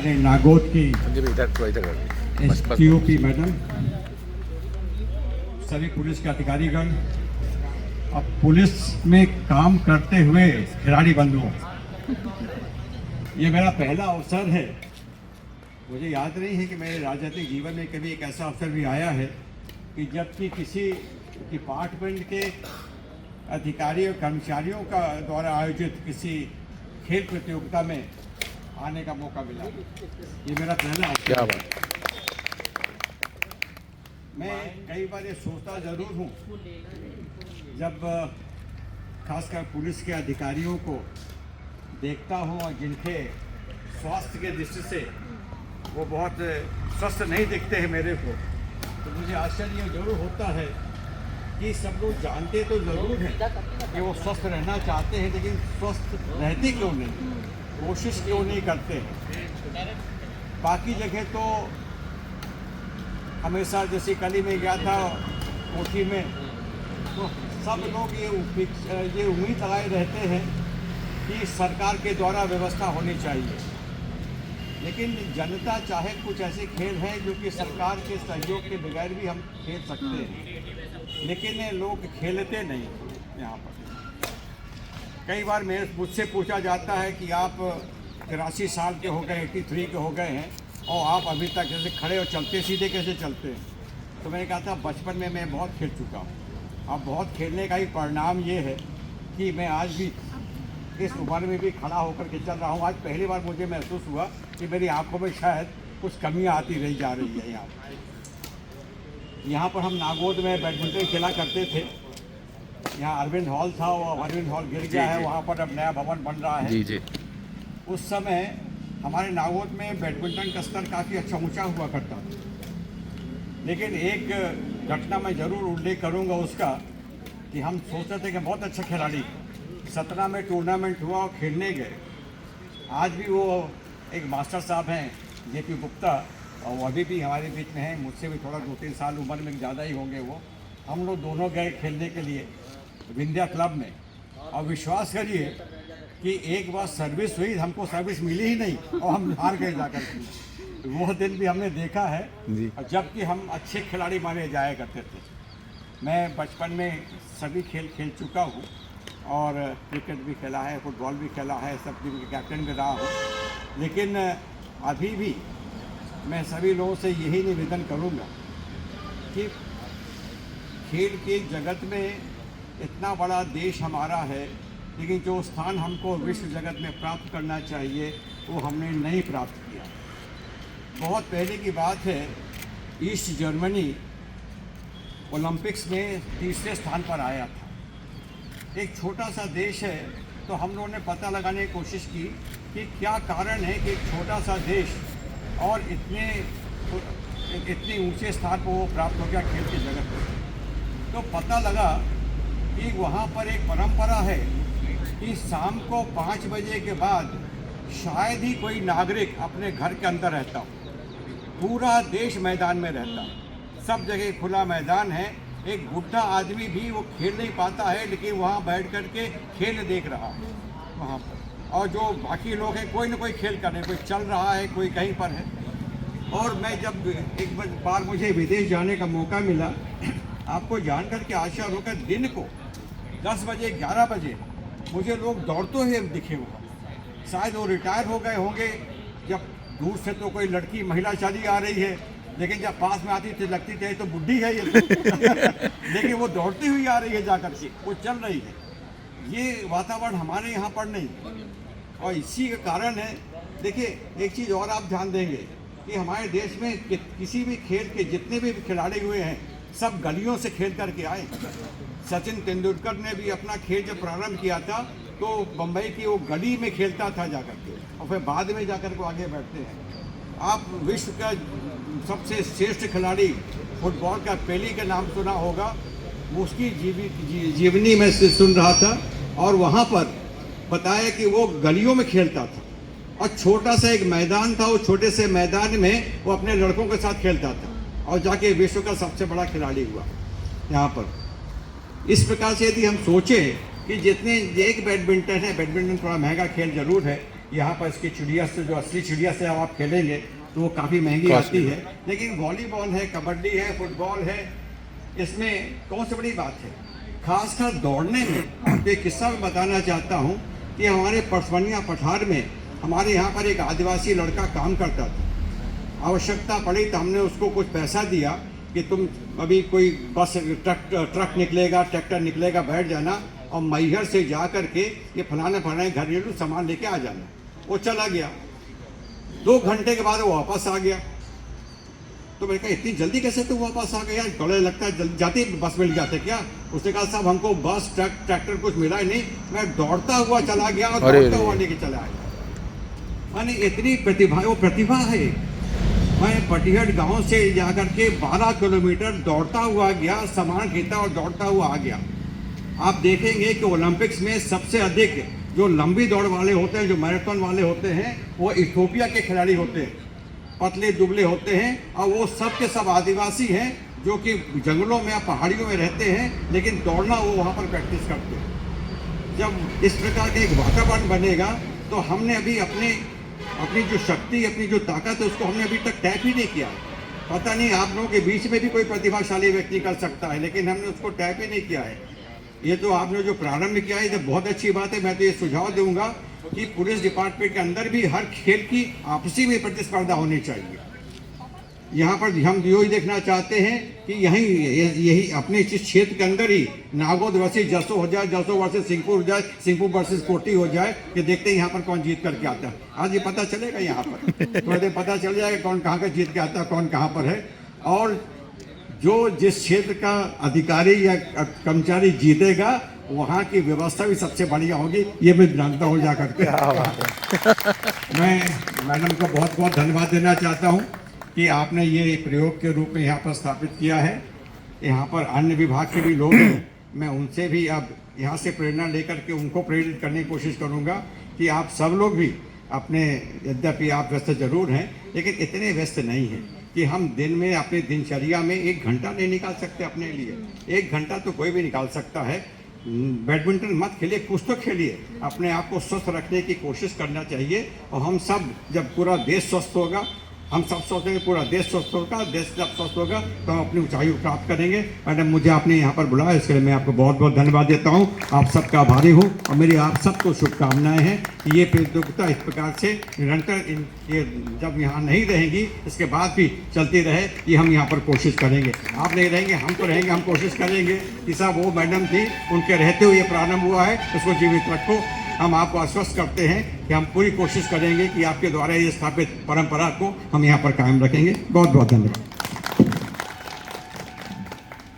हमारे नागौद की एसटीओपी मैडम, सभी पुलिस के अधिकारीगण, अब पुलिस में काम करते हुए खिलाड़ी बंधुओं, ये मेरा पहला अवसर है। मुझे याद नहीं है कि मेरे राजनीतिक जीवन में कभी एक ऐसा अवसर भी आया है कि जबकि किसी डिपार्टमेंट के अधिकारियों कर्मचारियों का द्वारा आयोजित किसी खेल प्रतियोगिता में आने का मौका मिला। ये मेरा पहला अवसर। क्या बात। मैं कई बार ये सोचता ज़रूर हूँ, जब खासकर पुलिस के अधिकारियों को देखता हूँ और जिनके स्वास्थ्य के दृष्टि से वो बहुत स्वस्थ नहीं दिखते हैं मेरे को, तो मुझे आश्चर्य जरूर होता है कि सब लोग जानते तो ज़रूर हैं कि वो स्वस्थ रहना चाहते हैं, लेकिन स्वस्थ रहते क्यों नहीं, कोशिश क्यों नहीं करते हैं। बाकी जगह तो हमेशा, जैसे कल ही में गया था कोठी में, तो सब लोग ये उम्मीद लगाए रहते हैं कि सरकार के द्वारा व्यवस्था होनी चाहिए, लेकिन जनता चाहे कुछ ऐसे खेल हैं जो कि सरकार के सहयोग के बगैर भी हम खेल सकते हैं, लेकिन लोग खेलते नहीं यहाँ पर। कई बार मुझसे पूछा जाता है कि आप 83 साल के हो गए, 83 के हो गए हैं और आप अभी तक जैसे खड़े और चलते सीधे कैसे चलते हैं। तो मैंने कहा था बचपन में मैं बहुत खेल चुका हूँ। अब बहुत खेलने का ही परिणाम ये है कि मैं आज भी इस उम्र में भी खड़ा होकर के चल रहा हूँ। आज पहली बार मुझे महसूस हुआ कि मेरी आंखों में शायद कुछ कमियाँ आती रही जा रही है। यहाँ पर हम नागौद में बैडमिंटन खेला करते थे। यहाँ अरविंद हॉल था, वो अरविंद हॉल गिर गया है, वहाँ पर अब नया भवन बन रहा है। जी। उस समय हमारे नागौद में बैडमिंटन का स्तर काफ़ी अच्छा ऊंचा हुआ करता था, लेकिन एक घटना मैं ज़रूर उल्लेख करूँगा उसका, कि हम सोचते थे कि बहुत अच्छा खिलाड़ी, 17 में टूर्नामेंट हुआ और खेलने गए। आज भी वो एक मास्टर साहब हैं जेपी गुप्ता, और वो अभी भी हमारे बीच में हैं, मुझसे भी थोड़ा 2-3 साल उम्र में ज़्यादा ही होंगे वो। हम लोग दोनों गए खेलने के लिए विंध्या क्लब में, और विश्वास करिए कि एक बार सर्विस हुई, हमको सर्विस मिली ही नहीं और हम हार गए जाकर के। वो दिन भी हमने देखा है, जबकि हम अच्छे खिलाड़ी माने जाया करते थे। मैं बचपन में सभी खेल खेल चुका हूँ, और क्रिकेट भी खेला है, फुटबॉल भी खेला है, सब टीम के कैप्टन भी रहा हूँ, लेकिन अभी भी मैं सभी लोगों से यही निवेदन करूँगा कि खेल के जगत में इतना बड़ा देश हमारा है, लेकिन जो स्थान हमको विश्व जगत में प्राप्त करना चाहिए वो हमने नहीं प्राप्त किया। बहुत पहले की बात है, ईस्ट जर्मनी ओलंपिक्स में 3रे स्थान पर आया था। एक छोटा सा देश है, तो हम लोगों ने पता लगाने की कोशिश की कि क्या कारण है कि एक छोटा सा देश और इतने ऊंचे स्थान पर वो प्राप्त हो गया खेल के जगत में। तो पता लगा कि वहाँ पर एक परंपरा है कि शाम को 5 बजे के बाद शायद ही कोई नागरिक अपने घर के अंदर रहता हो, पूरा देश मैदान में रहता, सब जगह खुला मैदान है। एक बुढ़ा आदमी भी वो खेल नहीं पाता है, लेकिन वहाँ बैठ कर के खेल देख रहा है वहाँ पर, और जो बाकी लोग हैं कोई ना कोई खेल कर रहे, कोई चल रहा है, कोई कहीं पर है। और मैं जब एक बार मुझे विदेश जाने का मौका मिला, आपको जानकर के आश्चर्य होगा, दिन को 10 बजे 11 बजे मुझे लोग दौड़ते हुए दिखे हुए। शायद वो रिटायर हो गए होंगे, जब दूर से तो कोई लड़की महिला चली आ रही है, लेकिन जब पास में आती थी लगती थी तो बुढ़ी है ये लेकिन वो दौड़ती हुई आ रही है, जाकर के वो चल रही है। ये वातावरण हमारे यहाँ पर नहीं, और इसी का कारण है। देखिए एक चीज़ और आप ध्यान देंगे कि हमारे देश में किसी भी खेल के जितने भी खिलाड़ी हुए हैं, सब गलियों से खेल करके आए। सचिन तेंदुलकर ने भी अपना खेल जब प्रारंभ किया था तो बम्बई की वो गली में खेलता था जाकर के, और फिर बाद में जाकर के आगे बढ़ते हैं। आप विश्व का सबसे श्रेष्ठ खिलाड़ी फुटबॉल का पेली का नाम सुना होगा, उसकी जीवनी में से सुन रहा था, और वहाँ पर बताया कि वो गलियों में खेलता था, और छोटा सा एक मैदान था, वो छोटे से मैदान में वो अपने लड़कों के साथ खेलता था, और जाके विश्व का सबसे बड़ा खिलाड़ी हुआ यहाँ पर। इस प्रकार से यदि हम सोचें कि जितने एक बैडमिंटन है, बैडमिंटन थोड़ा महंगा खेल जरूर है, यहाँ पर इसकी चिड़िया से, जो असली चिड़िया से आप खेलेंगे तो वो काफ़ी महंगी आती है। लेकिन वॉलीबॉल है, कबड्डी है, फुटबॉल है, इसमें कौन सी बड़ी बात है। खासकर दौड़ने में आपको एक किस्सा मैं बताना चाहता हूँ कि हमारे परसवनिया पठार में हमारे यहाँ पर एक आदिवासी लड़का काम करता था। आवश्यकता पड़ी तो हमने उसको कुछ पैसा दिया कि तुम अभी कोई बस ट्रक निकलेगा, ट्रैक्टर निकलेगा, बैठ जाना और मैहर से जा कर के ये फलाने घरेलू सामान लेके आ जाना। वो चला गया, 2 घंटे के बाद वो वापस आ गया। तो मैंने कहा इतनी जल्दी कैसे तू वापस आ गया, थोड़ा लगता है जाते बस मिल जाते क्या। उसने कहा साहब हमको बस ट्रैक्टर कुछ मिला ही नहीं, मैं दौड़ता हुआ चला गया और दौड़ता हुआ लेके चला आया। माने इतनी प्रतिभा, वो प्रतिभा है। मैं पटिहट गांव से जाकर के 12 किलोमीटर दौड़ता हुआ गया, सामान खरीदा और दौड़ता हुआ आ गया। आप देखेंगे कि ओलंपिक्स में सबसे अधिक जो लंबी दौड़ वाले होते हैं, जो मैराथन वाले होते हैं, वो इथियोपिया के खिलाड़ी होते हैं। पतले दुबले होते हैं और वो सब के सब आदिवासी हैं जो कि जंगलों में या पहाड़ियों में रहते हैं, लेकिन दौड़ना वो वहाँ पर प्रैक्टिस करते हैं। जब इस प्रकार का एक वातावरण बनेगा तो हमने अभी अपनी जो शक्ति, अपनी जो ताकत है, उसको हमने अभी तक टैप ही नहीं किया। पता नहीं आप लोगों के बीच में भी कोई प्रतिभाशाली व्यक्ति कर सकता है, लेकिन हमने उसको टैप ही नहीं किया है। ये तो आपने जो प्रारंभ किया है, ये बहुत अच्छी बात है। मैं तो ये सुझाव दूंगा कि पुलिस डिपार्टमेंट के अंदर भी हर खेल की आपसी में प्रतिस्पर्धा होनी चाहिए। यहाँ पर हम यही देखना चाहते हैं कि यही अपने इस क्षेत्र के अंदर ही नागौद वर्सेस जसो हो जाए, जसो वर्सेस सिंहपुर हो जाए, सिंहपुर वर्सेस कोटी हो जाए, कि देखते हैं यहाँ पर कौन जीत करके आता है। आज ये पता चलेगा, यहाँ पर थोड़ी देर पता चल जाएगा कौन कहाँ का जीत के आता है, कौन कहाँ पर है। और जो जिस क्षेत्र का अधिकारी या कर्मचारी जीतेगा वहाँ की व्यवस्था भी सबसे बढ़िया होगी, ये मैं जानता हूँ जा करके। मैं मैडम को बहुत बहुत धन्यवाद देना चाहता हूँ कि आपने ये प्रयोग के रूप में यहाँ पर स्थापित किया है। यहाँ पर अन्य विभाग के भी लोग हैं, मैं उनसे भी अब यहाँ से प्रेरणा लेकर के उनको प्रेरित करने की कोशिश करूँगा कि आप सब लोग भी अपने, यद्यपि आप व्यस्त जरूर हैं लेकिन इतने व्यस्त नहीं हैं कि हम दिन में अपनी दिनचर्या में 1 घंटा नहीं निकाल सकते अपने लिए। 1 घंटा तो कोई भी निकाल सकता है। बैडमिंटन मत खेलिए, कुछ तो खेलिए, अपने आप को स्वस्थ रखने की कोशिश करना चाहिए। और हम सब, जब पूरा देश स्वस्थ होगा, हम सब सोचेंगे पूरा देश स्वस्थ होगा, देश जब स्वस्थ होगा तो हम अपनी ऊंचाई प्राप्त करेंगे। मैडम मुझे आपने यहाँ पर बुलाया, इसके लिए मैं आपको बहुत बहुत धन्यवाद देता हूँ। आप सबका आभारी हूँ और मेरी आप सबको शुभकामनाएं हैं कि ये प्रतियोगिता इस प्रकार से निरंतर ये जब यहाँ नहीं रहेंगी, इसके बाद भी चलती रहे, ये हम यहाँ पर कोशिश करेंगे। आप नहीं रहेंगे, हम तो रहेंगे, हम कोशिश करेंगे कि साहब वो मैडम थी, उनके रहते हुए ये प्रारंभ हुआ है, उसको जीवित रखो। हम आपको आश्वस्त करते हैं कि हम पूरी कोशिश करेंगे कि आपके द्वारा ये स्थापित परंपरा को हम यहाँ पर कायम रखेंगे। बहुत बहुत धन्यवाद।